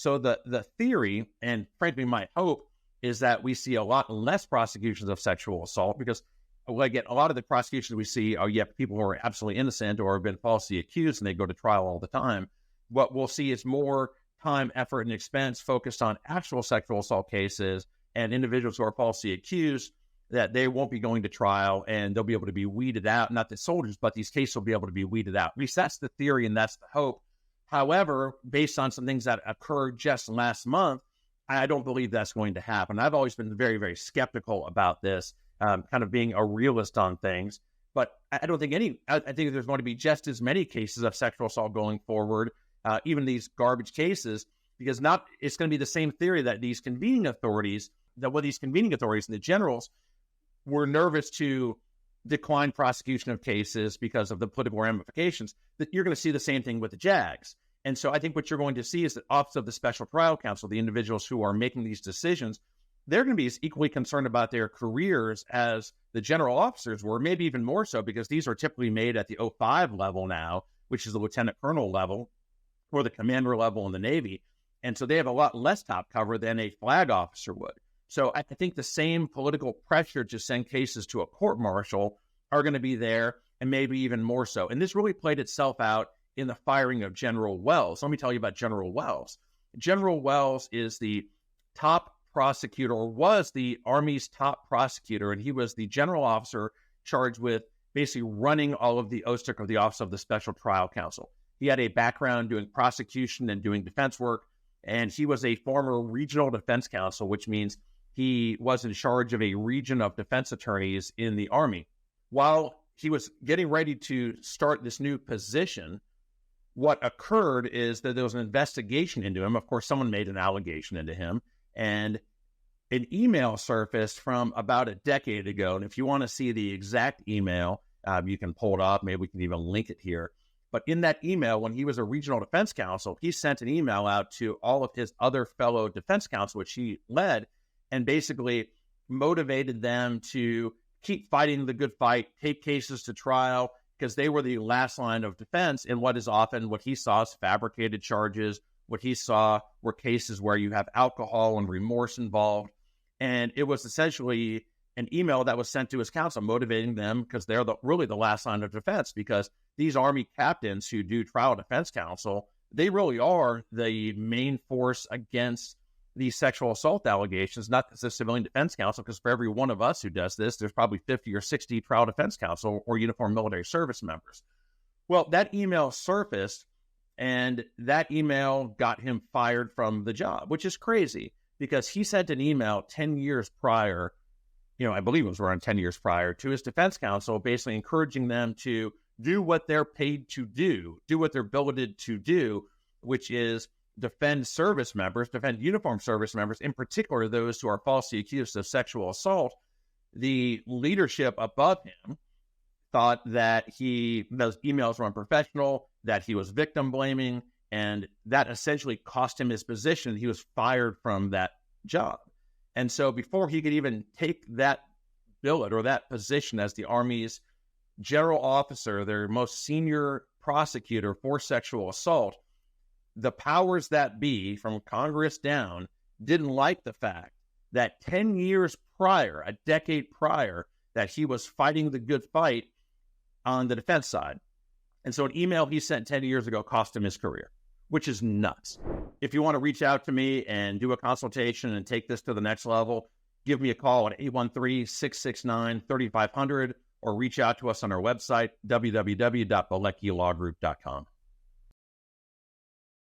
So the theory, and frankly, my hope, is that we see a lot less prosecutions of sexual assault, because again, a lot of the prosecutions we see are people who are absolutely innocent or have been falsely accused and they go to trial all the time. What we'll see is more time, effort, and expense focused on actual sexual assault cases and individuals who are falsely accused, that they won't be going to trial and they'll be able to be weeded out. Not the soldiers, but these cases will be able to be weeded out. At least that's the theory and that's the hope. However, based on some things that occurred just last month, I don't believe that's going to happen. I've always been very, very skeptical about this, kind of being a realist on things. But I don't think I think there's going to be just as many cases of sexual assault going forward, even these garbage cases, because it's going to be the same theory that these convening authorities and the generals were nervous to decline prosecution of cases because of the political ramifications, that you're going to see the same thing with the JAGs. And so I think what you're going to see is that Office of the Special Trial Counsel, the individuals who are making these decisions, they're going to be as equally concerned about their careers as the general officers were, maybe even more so, because these are typically made at the 05 level now, which is the lieutenant colonel level or the commander level in the Navy. And so they have a lot less top cover than a flag officer would. So I think the same political pressure to send cases to a court-martial are going to be there, and maybe even more so. And this really played itself out in the firing of General Wells. Let me tell you about General Wells. General Wells is the top prosecutor, or was the Army's top prosecutor, and he was the general officer charged with basically running all of the OSTC, or the Office of the Special Trial Counsel. He had a background doing prosecution and doing defense work, and he was a former regional defense counsel, which means he was in charge of a region of defense attorneys in the Army. While he was getting ready to start this new position, what occurred is that there was an investigation into him. Of course, someone made an allegation into him, and an email surfaced from about a decade ago. And if you want to see the exact email, you can pull it up. Maybe we can even link it here. But in that email, when he was a regional defense counsel, he sent an email out to all of his other fellow defense counsel, which he led, and basically motivated them to keep fighting the good fight, take cases to trial, because they were the last line of defense in what is often what he saw as fabricated charges. What he saw were cases where you have alcohol and remorse involved. And it was essentially an email that was sent to his counsel, motivating them, because they're really the last line of defense, because these Army captains who do trial defense counsel, they really are the main force against these sexual assault allegations, not as a civilian defense counsel, because for every one of us who does this, there's probably 50 or 60 trial defense counsel or uniformed military service members. Well, that email surfaced, and that email got him fired from the job, which is crazy, because he sent an email 10 years prior, I believe it was around 10 years prior, to his defense counsel, basically encouraging them to do what they're paid to do what they're billeted to do, which is defend uniformed service members, in particular those who are falsely accused of sexual assault. The leadership above him thought that those emails were unprofessional, that he was victim blaming, and that essentially cost him his position. He was fired from that job. And so before he could even take that billet or that position as the Army's general officer, their most senior prosecutor for sexual assault, the powers that be from Congress down didn't like the fact that 10 years prior, a decade prior, that he was fighting the good fight on the defense side. And so an email he sent 10 years ago cost him his career, which is nuts. If you want to reach out to me and do a consultation and take this to the next level, give me a call at 813-669-3500 or reach out to us on our website, www.bileckilawgroup.com.